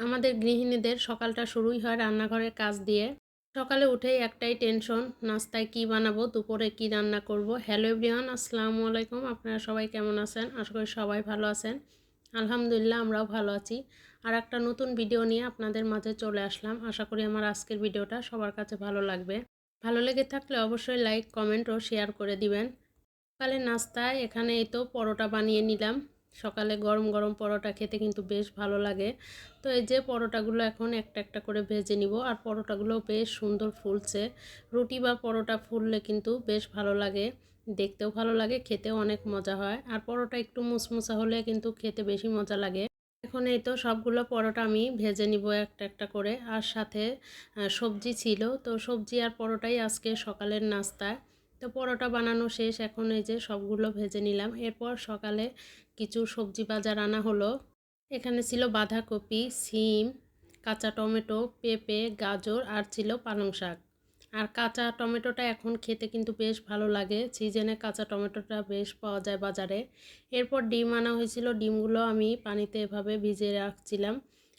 আমাদের গৃহিণীদের সকালটা শুরুই হয় রান্নাঘরের কাজ দিয়ে। সকালে উঠেই একটাই টেনশন, নাস্তায় কি বানাবো, দুপুরে কি রান্না করব। হ্যালো এভরিওয়ান, আসসালামু আলাইকুম। আপনারা সবাই কেমন আছেন? আশা করি সবাই ভালো আছেন। আলহামদুলিল্লাহ, আমরাও ভালো আছি। আর একটা নতুন ভিডিও নিয়ে আপনাদের মাঝে চলে আসলাম। আশা করি আমার আজকের ভিডিওটা সবার কাছে ভালো লাগবে। ভালো লেগে থাকলে অবশ্যই লাইক, কমেন্ট ও শেয়ার করে দিবেন। সকালের নাস্তায় এখানে এই তো পরোটা বানিয়ে নিলাম। সকালে গরম গরম পরোটা খেতে কিন্তু বেশ ভালো লাগে। তো এই যে পরোটাগুলো এখন একটা একটা করে ভেজে নিব। আর পরোটাগুলো বেশ সুন্দর ফুলছে। রুটি বা পরোটা ফুললে কিন্তু বেশ ভালো লাগে, দেখতেও ভালো লাগে, খেতেও অনেক মজা হয়। আর পরোটা একটু মুসমুসা হলে কিন্তু খেতে বেশি মজা লাগে। এখন এই তো সবগুলো পরোটা আমি ভেজে নিব একটা একটা করে। আর সাথে সবজি ছিল, তো সবজি আর পরোটাই আজকে সকালের নাস্তা। তো পরোটা বানানো শেষ, এখন এই যে সবগুলো ভেজে নিলাম। এরপর সকালে কিছু সবজি বাজার আনা হলো। এখানে ছিল বাঁধাকপি, সিম, কাঁচা টমেটো, পেঁপে, গাজর আর ছিল পালং শাক। আর কাঁচা টমেটোটা এখন খেতে কিন্তু বেশ ভালো লাগে, সিজনে কাঁচা টমেটোটা বেশ পাওয়া যায় বাজারে। এরপর ডিম আনা হয়েছিল, ডিমগুলো আমি পানিতে এভাবে ভিজিয়ে রাখছিলাম।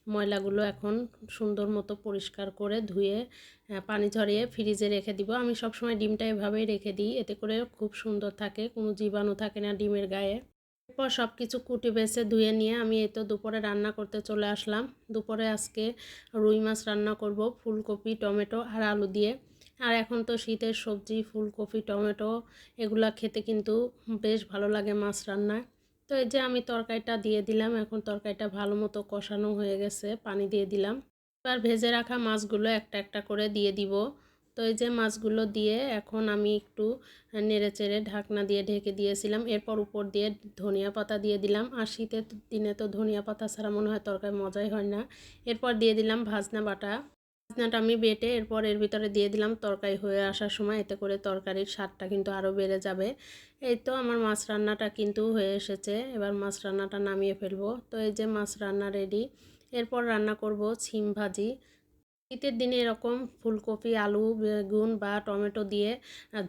ময়লাগুলো এখন সুন্দর মতো পরিষ্কার করে ধুয়ে পানি ঝরিয়ে ফ্রিজে রেখে দিব। আমি সবসময় ডিমটা এভাবেই রেখে দিই, এতে করে খুব সুন্দর থাকে, কোনো জীবাণু থাকে না ডিমের গায়ে। এরপর সব কিছু কুটি বেছে ধুয়ে নিয়ে আমি এই তো দুপুরে রান্না করতে চলে আসলাম। দুপুরে আজকে রুই মাছ রান্না করব ফুলকপি, টমেটো আর আলু দিয়ে। আর এখন তো শীতের সবজি ফুলকপি, টমেটো এগুলা খেতে কিন্তু বেশ ভালো লাগে মাছ রান্নায়। তো এই যে আমি তরকারিটা দিয়ে দিলাম, এখন তরকারিটা ভালো মতো কষানো হয়ে গেছে, পানি দিয়ে দিলাম। এবার ভেজে রাখা মাছগুলো একটা একটা করে দিয়ে দিব। তো এই যে মাছগুলো দিয়ে এখন আমি একটু নেড়েচেড়ে ঢাকনা দিয়ে ঢেকে দিয়েছিলাম। এরপর উপর দিয়ে ধনিয়া পাতা দিয়ে দিলাম। আর শীতের দিনে তো ধনিয়া পাতা ছাড়া মনে হয় তরকারি মজাই হয় না। এরপর দিয়ে দিলাম ভাজনা বাটা। ভাজনাটা আমি বেটে এরপর এর ভিতরে দিয়ে দিলাম তরকারি হয়ে আসার সময়, এতে করে তরকারির স্বাদটা কিন্তু আরও বেড়ে যাবে। এই তো আমার মাছ রান্নাটা কিন্তু হয়ে এসেছে, এবার মাছ রান্নাটা নামিয়ে ফেলবো। তো এই যে মাছ রান্না রেডি। এরপর রান্না করব সিম ভাজি। শীতের দিনে এরকম ফুলকপি, আলু, বেগুন বা টমেটো দিয়ে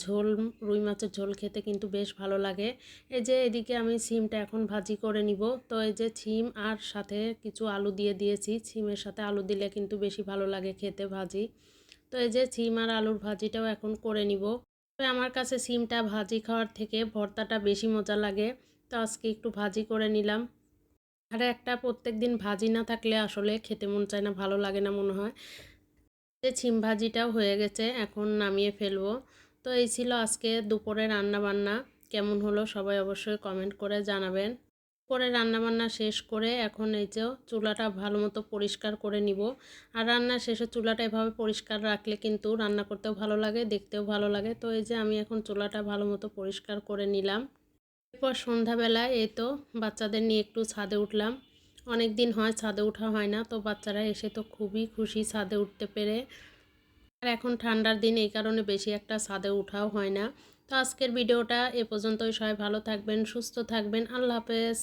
ঝোল, রুই মাছের ঝোল খেতে কিন্তু বেশ ভালো লাগে। এই যে এদিকে আমি সিমটা এখন ভাজি করে নিব। তো এই যে সিম আর সাথে কিছু আলু দিয়ে দিয়েছি, সিমের সাথে আলু দিলে কিন্তু বেশি ভালো লাগে খেতে ভাজি। তো এই যে সিম আর আলুর ভাজিটাও এখন করে নিব। তবে আমার কাছে সিমটা ভাজি খাওয়ার থেকে ভর্তাটা বেশি মজা লাগে, তো আজকে একটু ভাজি করে নিলাম। আর একটা প্রত্যেক দিন ভাজি না থাকলে আসলে খেতে মন চায় না, ভালো লাগে না মনে হয়। যে সিম ভাজিটাও হয়ে গেছে, এখন নামিয়ে ফেলবো। তো এই ছিল আজকে দুপুরে রান্না বান্না। কেমন হলো সবাই অবশ্যই কমেন্ট করে জানাবেন। পরে রান্নাবান্না শেষ করে এখন এই যে চুলাটা ভালো মতো পরিষ্কার করে নিব। আর রান্না শেষে চুলাটা এভাবে পরিষ্কার রাখলে কিন্তু রান্না করতেও ভালো লাগে, দেখতেও ভালো লাগে। তো এই যে আমি এখন চুলাটা ভালো মতো পরিষ্কার করে নিলাম। এরপর সন্ধ্যাবেলায় এই তো বাচ্চাদের নিয়ে একটু ছাদে উঠলাম। অনেক দিন হয় ছাদে ওঠা হয় না, তো বাচ্চারা এসে তো খুবই খুশি ছাদে উঠতে পেরে। আর এখন ঠান্ডার দিন, এই কারণে বেশি একটা ছাদে ওঠাও হয় না। তো আজকের ভিডিওটা এ পর্যন্তই। সবাই ভালো থাকবেন, সুস্থ থাকবেন। আল্লাহ হাফেজ।